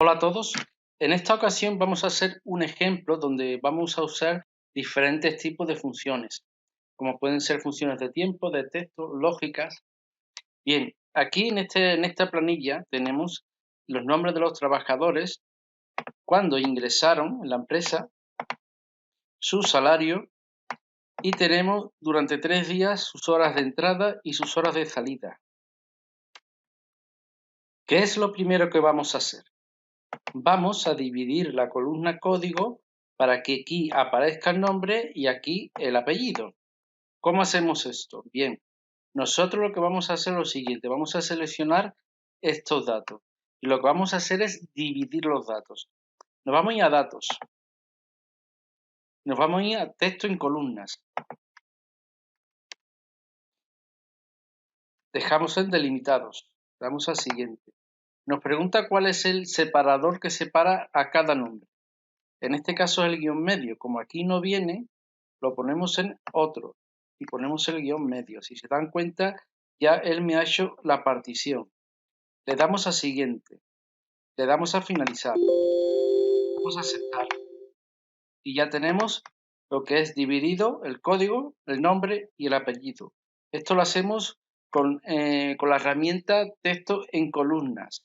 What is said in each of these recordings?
Hola a todos. En esta ocasión vamos a hacer un ejemplo donde vamos a usar diferentes tipos de funciones, como pueden ser funciones de tiempo, de texto, lógicas. Bien, aquí en esta planilla tenemos los nombres de los trabajadores, cuando ingresaron en la empresa, su salario y tenemos durante 3 días sus horas de entrada y sus horas de salida. ¿Qué es lo primero que vamos a hacer? Vamos a dividir la columna código para que aquí aparezca el nombre y aquí el apellido. ¿Cómo hacemos esto? Bien, nosotros lo que vamos a hacer es lo siguiente, vamos a seleccionar estos datos y lo que vamos a hacer es dividir los datos. Nos vamos a ir a datos, nos vamos a ir a texto en columnas, dejamos en delimitados, damos a siguiente. Nos pregunta cuál es el separador que separa a cada nombre. En este caso es el guión medio, como aquí no viene, lo ponemos en otro y ponemos el guión medio. Si se dan cuenta, ya él me ha hecho la partición. Le damos a siguiente, le damos a finalizar, vamos a aceptar y ya tenemos lo que es dividido el código, el nombre y el apellido. Esto lo hacemos con la herramienta texto en columnas.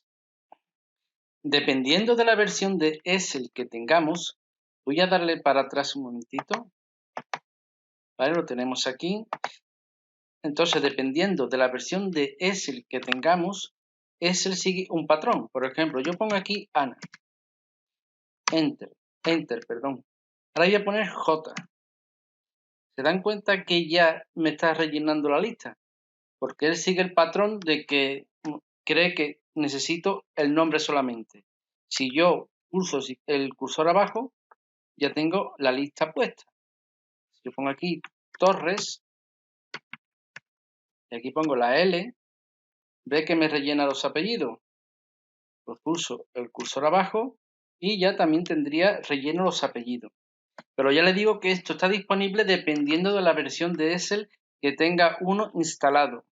Dependiendo de la versión de Excel que tengamos, voy a darle para atrás un momentito. Vale, lo tenemos aquí. Entonces, dependiendo de la versión de Excel que tengamos, Excel sigue un patrón. Por ejemplo, yo pongo aquí Ana. Enter, perdón. Ahora voy a poner J. ¿Se dan cuenta que ya me está rellenando la lista? Porque él sigue el patrón de que cree que necesito el nombre solamente. Si yo pulso el cursor abajo, ya tengo la lista puesta. Si yo pongo aquí Torres, y aquí pongo la L, ve que me rellena los apellidos. Pues pulso el cursor abajo y ya también tendría relleno los apellidos. Pero ya le digo que esto está disponible dependiendo de la versión de Excel que tenga uno instalado.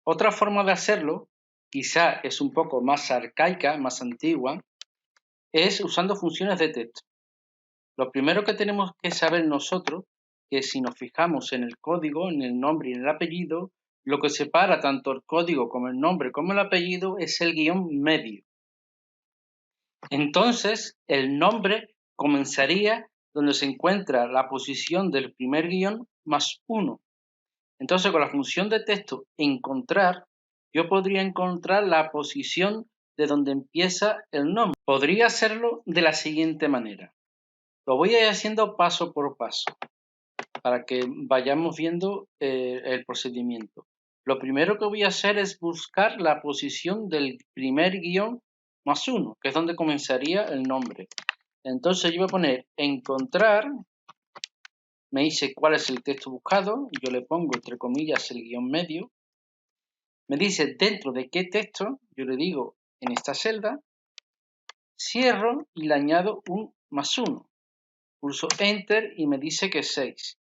Otra forma de hacerlo, quizá es un poco más arcaica, más antigua, es usando funciones de texto. Lo primero que tenemos que saber nosotros que si nos fijamos en el código, en el nombre y en el apellido, lo que separa tanto el código como el nombre como el apellido es el guión medio. Entonces, el nombre comenzaría donde se encuentra la posición del primer guión más 1. Entonces, con la función de texto encontrar, yo podría encontrar la posición de donde empieza el nombre. Podría hacerlo de la siguiente manera. Lo voy a ir haciendo paso por paso para que vayamos viendo el procedimiento. Lo primero que voy a hacer es buscar la posición del primer guión más 1, que es donde comenzaría el nombre. Entonces yo voy a poner encontrar, me dice cuál es el texto buscado, y yo le pongo entre comillas el guión medio. Me dice dentro de qué texto, yo le digo en esta celda, cierro y le añado un más 1. Pulso Enter y me dice que es 6.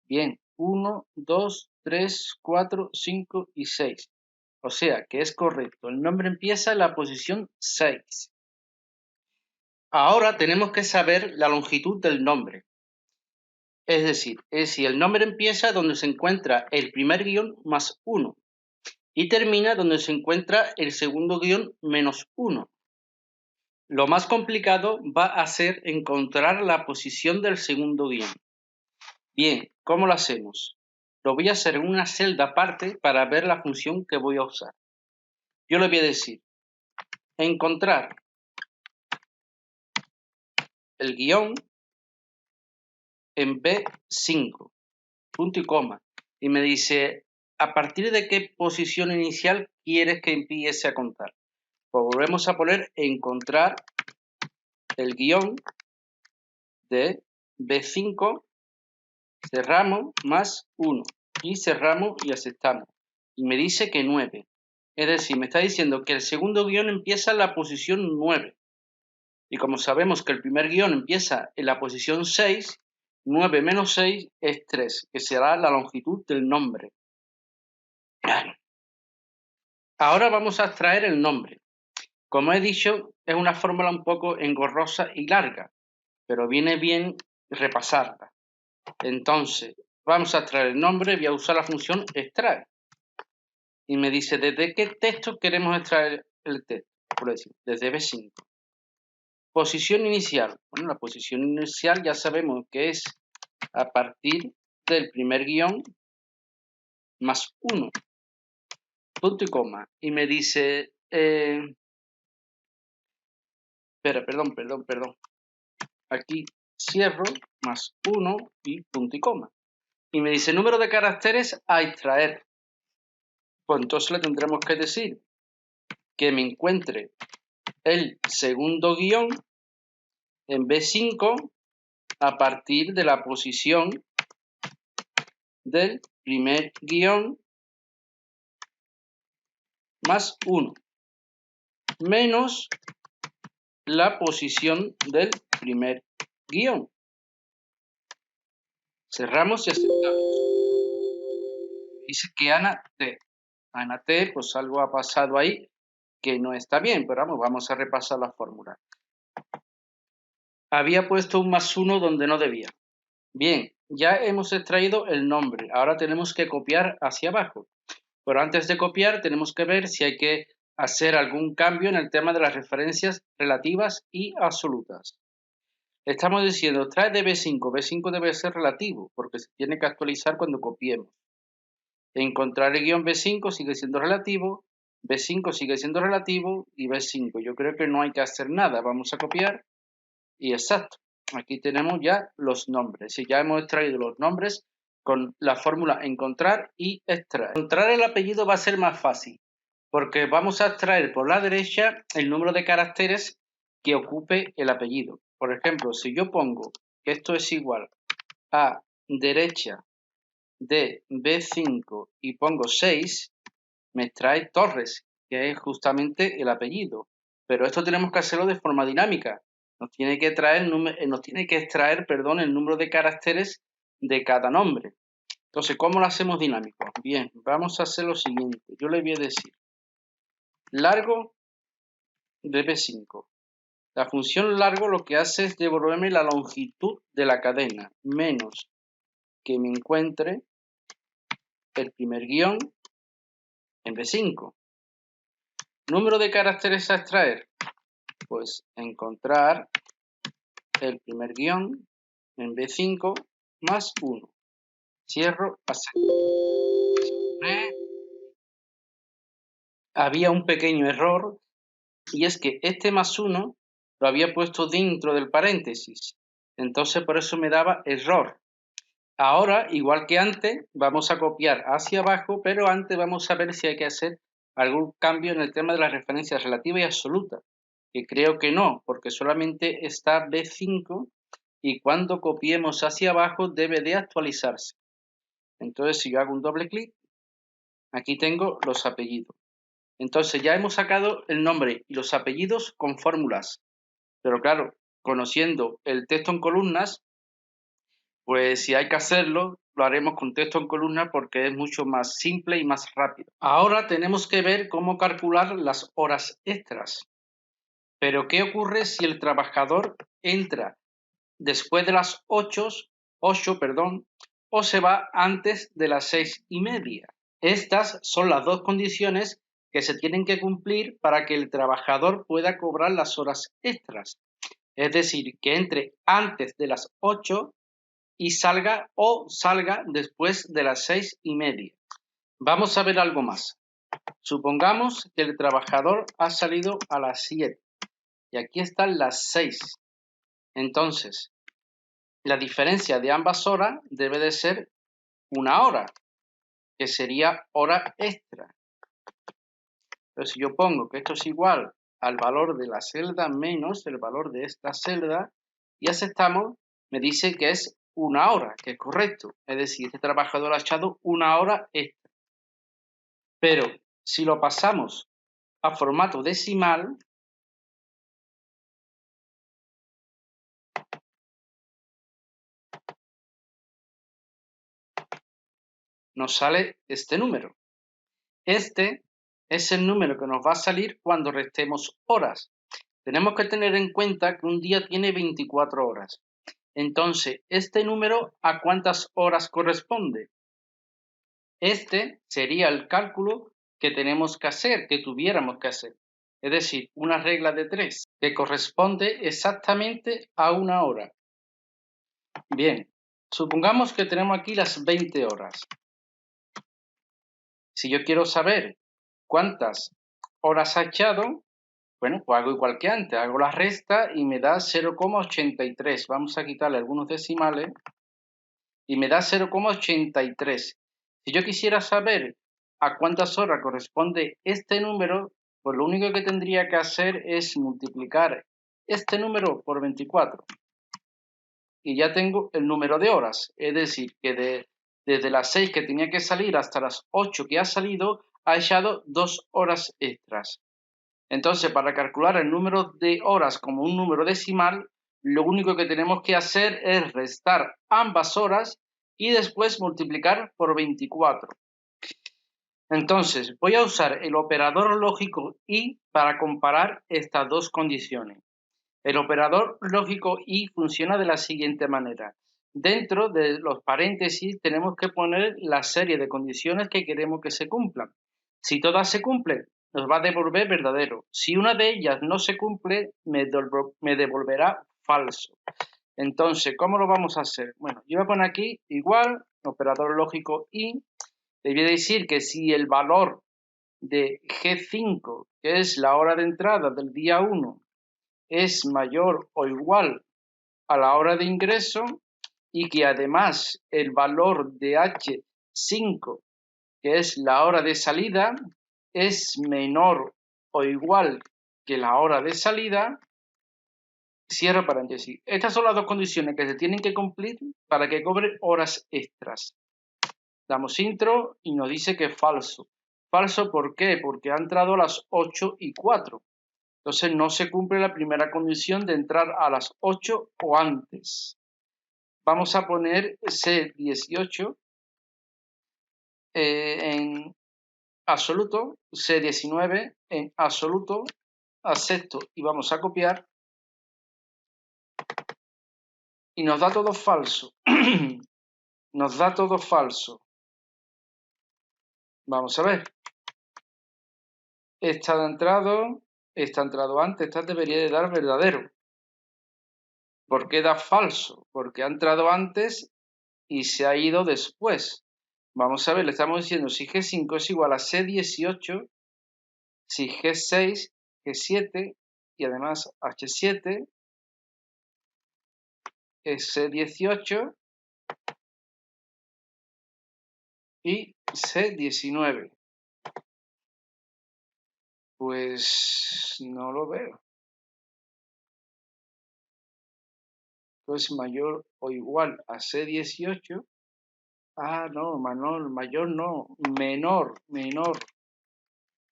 Bien, 1, 2, 3, 4, 5 y 6. O sea que es correcto. El nombre empieza en la posición 6. Ahora tenemos que saber la longitud del nombre. Es decir, si el nombre empieza donde se encuentra el primer guión más 1 y termina donde se encuentra el segundo guión menos 1. Lo más complicado va a ser encontrar la posición del segundo guión. Bien, ¿cómo lo hacemos? Lo voy a hacer en una celda aparte para ver la función que voy a usar. Yo le voy a decir, encontrar el guión en B5, punto y coma. Y me dice, ¿a partir de qué posición inicial quieres que empiece a contar? Pues volvemos a poner encontrar el guión de B5, cerramos, más 1. Y cerramos y aceptamos. Y me dice que 9. Es decir, me está diciendo que el segundo guión empieza en la posición 9. Y como sabemos que el primer guión empieza en la posición 6, 9 menos 6 es 3, que será la longitud del nombre. Ahora vamos a extraer el nombre. Como he dicho, es una fórmula un poco engorrosa y larga, pero viene bien repasarla. Entonces, vamos a extraer el nombre, voy a usar la función extraer. Y me dice, ¿desde qué texto queremos extraer el texto? Por decir, desde B5. Posición inicial. Bueno, la posición inicial ya sabemos que es a partir del primer guión más 1. Punto y coma. Y me dice... perdón. Aquí cierro, más 1 y punto y coma. Y me dice número de caracteres a extraer. Pues entonces le tendremos que decir que me encuentre el segundo guión en B5 a partir de la posición del primer guión más 1 menos la posición del primer guión. Cerramos y aceptamos. Dice que Ana T, pues algo ha pasado ahí que no está bien, pero vamos a repasar la fórmula. Había puesto un más 1 donde no debía. Bien, ya hemos extraído el nombre, ahora tenemos que copiar hacia abajo. Pero antes de copiar tenemos que ver si hay que hacer algún cambio en el tema de las referencias relativas y absolutas. Estamos diciendo, trae de B5, B5 debe ser relativo, porque se tiene que actualizar cuando copiemos. Encontrar el guión B5 sigue siendo relativo, B5 sigue siendo relativo y B5. Yo creo que no hay que hacer nada, vamos a copiar y exacto. Aquí tenemos ya los nombres, y ya hemos extraído los nombres con la fórmula encontrar y extraer. Encontrar el apellido va a ser más fácil, porque vamos a extraer por la derecha el número de caracteres que ocupe el apellido. Por ejemplo, si yo pongo que esto es igual a derecha de B5 y pongo 6, me extrae Torres, que es justamente el apellido. Pero esto tenemos que hacerlo de forma dinámica. Nos tiene que extraer, el número de caracteres de cada nombre. Entonces, ¿cómo lo hacemos dinámico? Bien, vamos a hacer lo siguiente. Yo le voy a decir largo de B5. La función largo lo que hace es devolverme la longitud de la cadena, menos que me encuentre el primer guión en B5. Número de caracteres a extraer. Pues encontrar el primer guión en B5 más 1. Cierro, acepto. Había un pequeño error y es que este más 1 lo había puesto dentro del paréntesis. Entonces por eso me daba error. Ahora, igual que antes, vamos a copiar hacia abajo, pero antes vamos a ver si hay que hacer algún cambio en el tema de las referencias relativa y absoluta, que creo que no, porque solamente está B5 y cuando copiemos hacia abajo debe de actualizarse. Entonces, si yo hago un doble clic, aquí tengo los apellidos. Entonces, ya hemos sacado el nombre y los apellidos con fórmulas, pero claro, conociendo el texto en columnas, pues si hay que hacerlo, lo haremos con texto en columna porque es mucho más simple y más rápido. Ahora tenemos que ver cómo calcular las horas extras. Pero ¿qué ocurre si el trabajador entra después de las 8, o se va antes de las 6:30? Estas son las dos condiciones que se tienen que cumplir para que el trabajador pueda cobrar las horas extras. Es decir, que entre antes de las 8 y salga después de las 6:30. Vamos a ver algo más. Supongamos que el trabajador ha salido a las 7 y aquí están las 6. Entonces, la diferencia de ambas horas debe de ser 1 hora, que sería hora extra. Entonces, si yo pongo que esto es igual al valor de la celda menos el valor de esta celda y aceptamos, me dice que es 1 hora, que es correcto. Es decir, este trabajador ha echado 1 hora extra. Pero si lo pasamos a formato decimal, nos sale este número. Este es el número que nos va a salir cuando restemos horas. Tenemos que tener en cuenta que un día tiene 24 horas. Entonces, ¿este número a cuántas horas corresponde? Este sería el cálculo que tenemos que hacer, que tuviéramos que hacer. Es decir, una regla de 3, que corresponde exactamente a una hora. Bien, supongamos que tenemos aquí las 20 horas. Si yo quiero saber cuántas horas ha echado, bueno, pues hago igual que antes, hago la resta y me da 0,83. Vamos a quitarle algunos decimales y me da 0,83. Si yo quisiera saber a cuántas horas corresponde este número, pues lo único que tendría que hacer es multiplicar este número por 24. Y ya tengo el número de horas. Es decir, que desde las 6 que tenía que salir hasta las 8 que ha salido, ha echado 2 horas extras. Entonces, para calcular el número de horas como un número decimal, lo único que tenemos que hacer es restar ambas horas y después multiplicar por 24. Entonces, voy a usar el operador lógico y para comparar estas dos condiciones. El operador lógico y funciona de la siguiente manera. Dentro de los paréntesis tenemos que poner la serie de condiciones que queremos que se cumplan. Si todas se cumplen, nos va a devolver verdadero. Si una de ellas no se cumple, me devolverá falso. Entonces, ¿cómo lo vamos a hacer? Bueno, yo voy a poner aquí igual, operador lógico y, le voy a decir que si el valor de G5, que es la hora de entrada del día 1, es mayor o igual a la hora de ingreso y que además el valor de H5, que es la hora de salida, es menor o igual que la hora de salida, cierro paréntesis. Estas son las dos condiciones que se tienen que cumplir para que cobre horas extras. Damos intro y nos dice que es falso. ¿Falso por qué? Porque ha entrado a las 8:04. Entonces no se cumple la primera condición de entrar a las 8 o antes. Vamos a poner C18 en absoluto, C19 en absoluto, acepto y vamos a copiar y nos da todo falso. Nos da todo falso. Vamos a ver. Esta ha entrado antes, esta debería de dar verdadero. ¿Por qué da falso? Porque ha entrado antes y se ha ido después. Vamos a ver, le estamos diciendo si G5 es igual a C18, si G6, G7 y además H7 es C18 y C19. Pues no lo veo. Pues mayor o igual a C18. Ah, no, mayor no,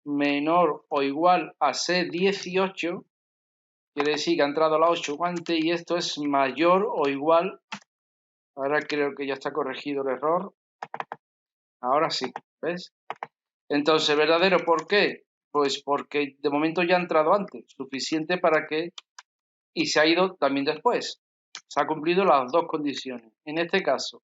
menor o igual a C18. Quiere decir que ha entrado a la 8 antes y esto es mayor o igual. Ahora creo que ya está corregido el error. Ahora sí, ¿ves? Entonces, verdadero, ¿por qué? Pues porque de momento ya ha entrado antes, suficiente para que... Y se ha ido también después. Se ha cumplido las dos condiciones. En este caso,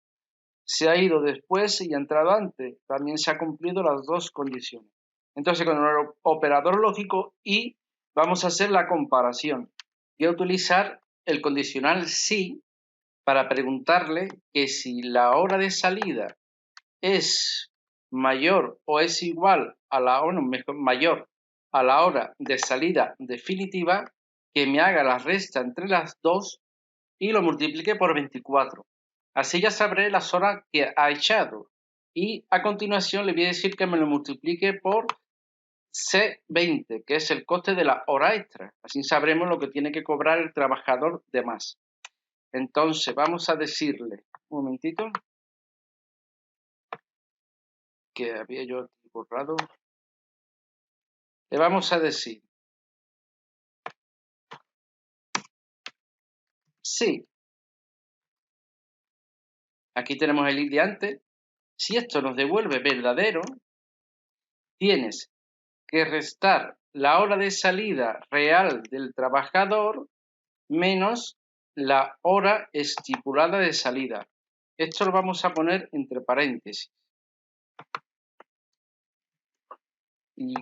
se ha ido después y ha entrado antes. También se ha cumplido las dos condiciones. Entonces, con el operador lógico y vamos a hacer la comparación. Voy a utilizar el condicional si para preguntarle que si la hora de salida es mayor o es igual a la hora, mayor a la hora de salida definitiva, que me haga la resta entre las dos y lo multiplique por 24. Así ya sabré las horas que ha echado. Y a continuación le voy a decir que me lo multiplique por C20, que es el coste de la hora extra. Así sabremos lo que tiene que cobrar el trabajador de más. Entonces vamos a decirle, un momentito, que había yo aquí borrado. Le vamos a decir, sí, aquí tenemos el if de antes, si esto nos devuelve verdadero, tienes que restar la hora de salida real del trabajador menos la hora estipulada de salida. Esto lo vamos a poner entre paréntesis. Y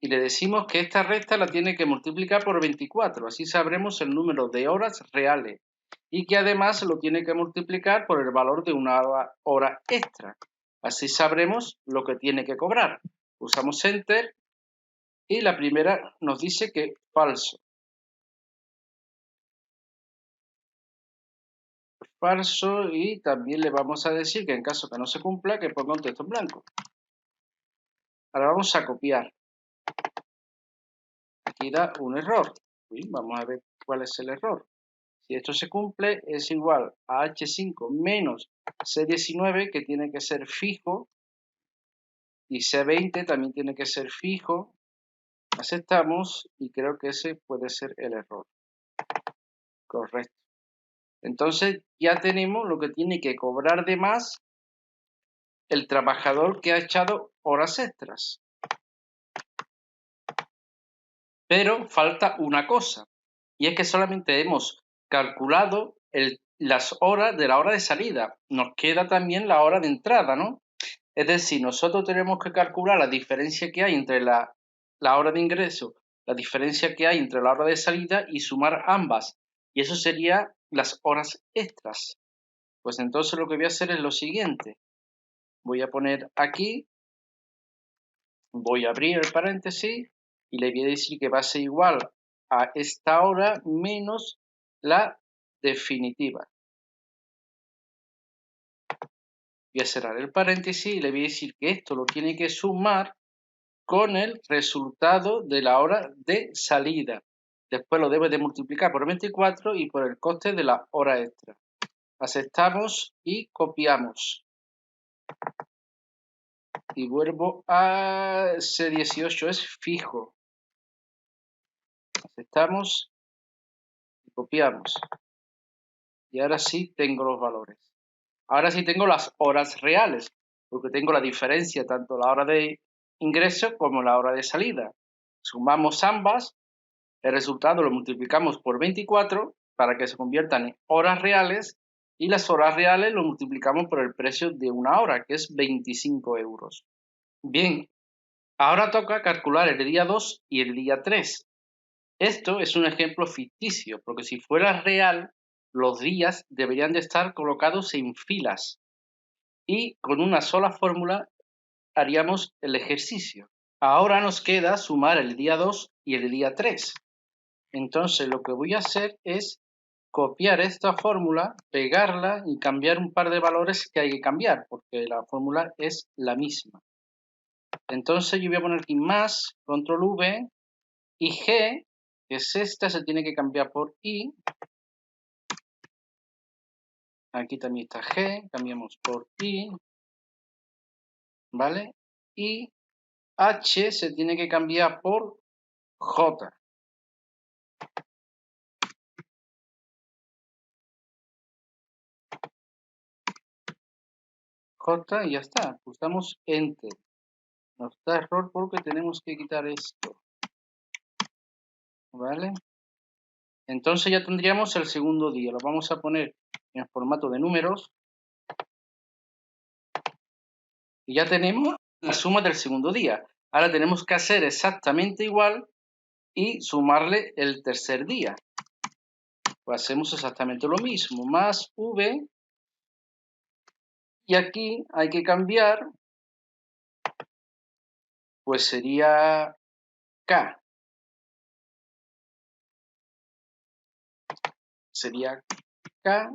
le decimos que esta resta la tiene que multiplicar por 24, así sabremos el número de horas reales. Y que además lo tiene que multiplicar por el valor de una hora extra. Así sabremos lo que tiene que cobrar. Usamos Enter y la primera nos dice que falso. Falso, y también le vamos a decir que en caso que no se cumpla, que ponga un texto en blanco. Ahora vamos a copiar. Aquí da un error. Vamos a ver cuál es el error. Si esto se cumple, es igual a H5 menos C19, que tiene que ser fijo, y C20 también tiene que ser fijo. Aceptamos y creo que ese puede ser el error. Correcto. Entonces ya tenemos lo que tiene que cobrar de más el trabajador que ha echado horas extras. Pero falta una cosa, y es que solamente hemos calculado las horas de la hora de salida. Nos queda también la hora de entrada, ¿no? Es decir, nosotros tenemos que calcular la diferencia que hay entre la hora de ingreso, la diferencia que hay entre la hora de salida y sumar ambas. Y eso sería las horas extras. Pues entonces lo que voy a hacer es lo siguiente. Voy a poner aquí, voy a abrir el paréntesis y le voy a decir que va a ser igual a esta hora menos la definitiva. Voy a cerrar el paréntesis y le voy a decir que esto lo tiene que sumar con el resultado de la hora de salida. Después lo debe de multiplicar por 24 y por el coste de la hora extra. Aceptamos y copiamos. Y vuelvo a C18, es fijo. Aceptamos y copiamos. Y ahora sí tengo los valores. Ahora sí tengo las horas reales, porque tengo la diferencia, tanto la hora de ingreso como la hora de salida. Sumamos ambas, el resultado lo multiplicamos por 24 para que se conviertan en horas reales, y las horas reales lo multiplicamos por el precio de una hora, que es 25 euros. Bien, ahora toca calcular el día 2 y el día 3. Esto es un ejemplo ficticio, porque si fuera real, los días deberían de estar colocados en filas y con una sola fórmula haríamos el ejercicio. Ahora nos queda sumar el día 2 y el día 3. Entonces lo que voy a hacer es copiar esta fórmula, pegarla y cambiar un par de valores que hay que cambiar, porque la fórmula es la misma. Entonces yo voy a poner aquí más, control V, y G, que es esta, se tiene que cambiar por I. Aquí también está G, cambiamos por I, ¿vale? Y H se tiene que cambiar por J. J y ya está, pulsamos Enter. Nos da error porque tenemos que quitar esto, ¿vale? Entonces ya tendríamos el segundo día. Lo vamos a poner en formato de números. Y ya tenemos la suma del segundo día. Ahora tenemos que hacer exactamente igual y sumarle el tercer día. Pues hacemos exactamente lo mismo. Más V. Y aquí hay que cambiar. Pues sería K. Sería K.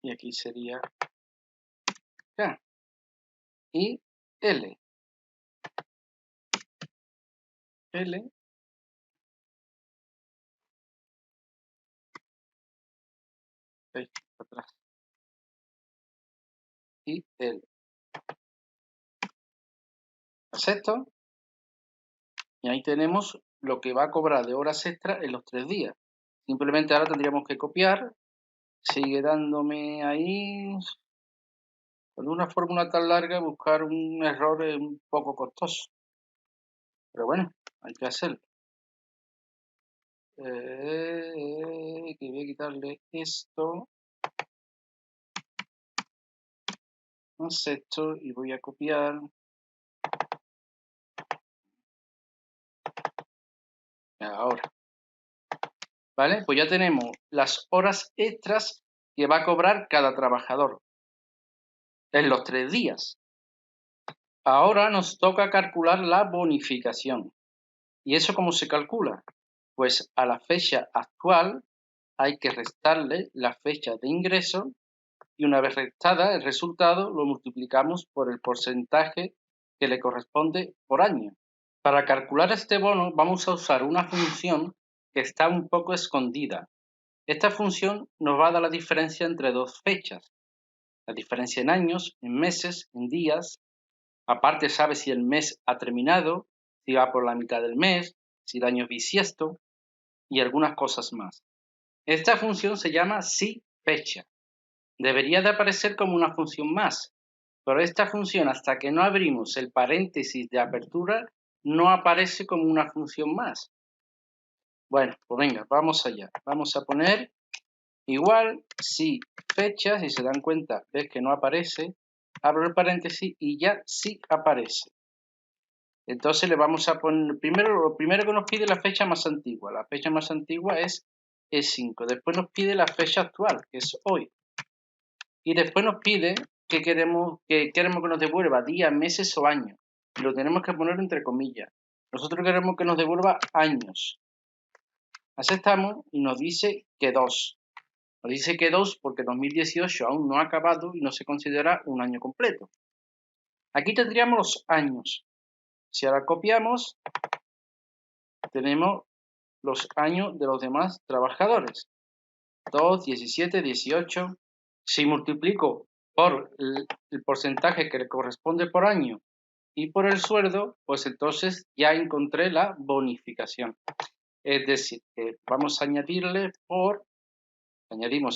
Y aquí sería K. Y L. L. Atrás. Y L. Acepto. Y ahí tenemos lo que va a cobrar de horas extra en los 3 días. Simplemente ahora tendríamos que copiar. Sigue dándome ahí. Con una fórmula tan larga, buscar un error es un poco costoso. Pero bueno. Hay que hacerlo. Que voy a quitarle esto. Esto y voy a copiar. Ahora. ¿Vale? Pues ya tenemos las horas extras que va a cobrar cada trabajador en los 3 días. Ahora nos toca calcular la bonificación. ¿Y eso cómo se calcula? Pues a la fecha actual hay que restarle la fecha de ingreso y una vez restada el resultado lo multiplicamos por el porcentaje que le corresponde por año. Para calcular este bono vamos a usar una función que está un poco escondida. Esta función nos va a dar la diferencia entre dos fechas. La diferencia en años, en meses, en días. Aparte sabe si el mes ha terminado, si va por la mitad del mes, si el año es bisiesto y algunas cosas más. Esta función se llama SIFecha. Debería de aparecer como una función más, pero esta función hasta que no abrimos el paréntesis de apertura no aparece como una función más. Bueno, pues venga, vamos allá. Vamos a poner igual SIFecha, si se dan cuenta, ves que no aparece, abro el paréntesis y ya sí aparece. Entonces le vamos a poner, lo primero que nos pide la fecha más antigua. La fecha más antigua es E5. Después nos pide la fecha actual, que es hoy. Y después nos pide que queremos que nos devuelva días, meses o años. Y lo tenemos que poner entre comillas. Nosotros queremos que nos devuelva años. Aceptamos y nos dice que 2. Nos dice que 2 porque 2018 aún no ha acabado y no se considera un año completo. Aquí tendríamos los años. Si ahora copiamos, tenemos los años de los demás trabajadores. 2, 17, 18. Si multiplico por el porcentaje que le corresponde por año y por el sueldo, pues entonces ya encontré la bonificación. Es decir, que vamos a añadimos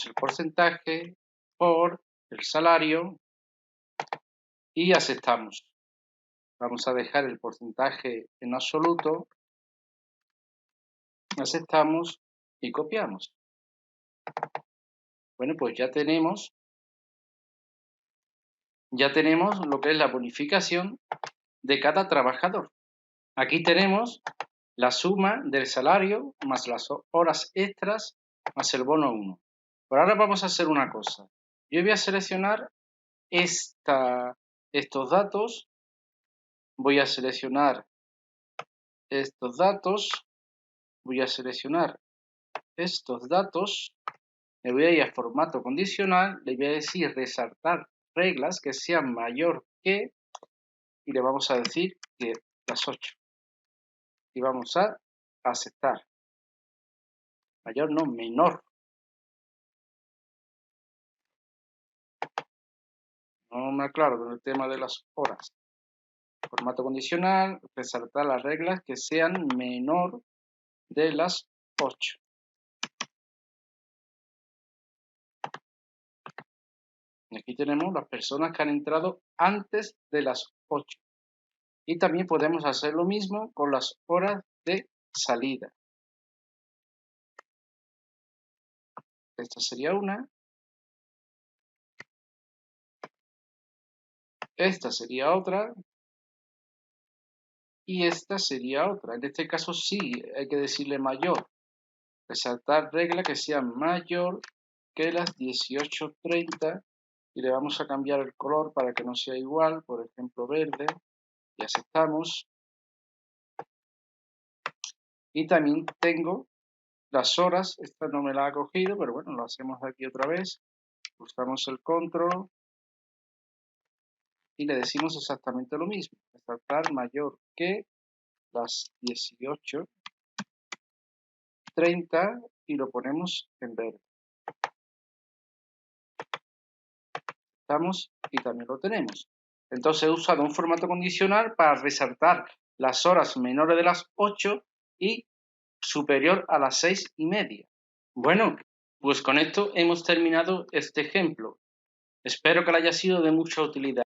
el porcentaje por el salario y aceptamos. Vamos a dejar el porcentaje en absoluto, aceptamos y copiamos. Bueno, pues ya tenemos lo que es la bonificación de cada trabajador. Aquí tenemos la suma del salario más las horas extras más el bono 1. Pero ahora vamos a hacer una cosa. Yo voy a seleccionar estos datos. Voy a seleccionar estos datos. Voy a seleccionar estos datos. Le voy a ir a formato condicional. Le voy a decir resaltar reglas que sean mayor que. Y le vamos a decir que las 8. Y vamos a aceptar. Mayor no, menor. No me aclaro con el tema de las horas. Formato condicional, resaltar las reglas que sean menor de las 8. Y aquí tenemos las personas que han entrado antes de las 8. Y también podemos hacer lo mismo con las horas de salida. Esta sería una. Esta sería otra. Y esta sería otra. En este caso sí hay que decirle mayor. Resaltar regla que sea mayor que las 18:30 y le vamos a cambiar el color para que no sea igual, por ejemplo verde, y aceptamos. Y también tengo las horas, esta no me la ha cogido, pero bueno, lo hacemos aquí otra vez. Pulsamos el control y le decimos exactamente lo mismo. Resaltar mayor que las 18:30 y lo ponemos en verde. Y también lo tenemos. Entonces he usado un formato condicional para resaltar las horas menores de las 8 y superior a las 6:30. Bueno, pues con esto hemos terminado este ejemplo. Espero que le haya sido de mucha utilidad.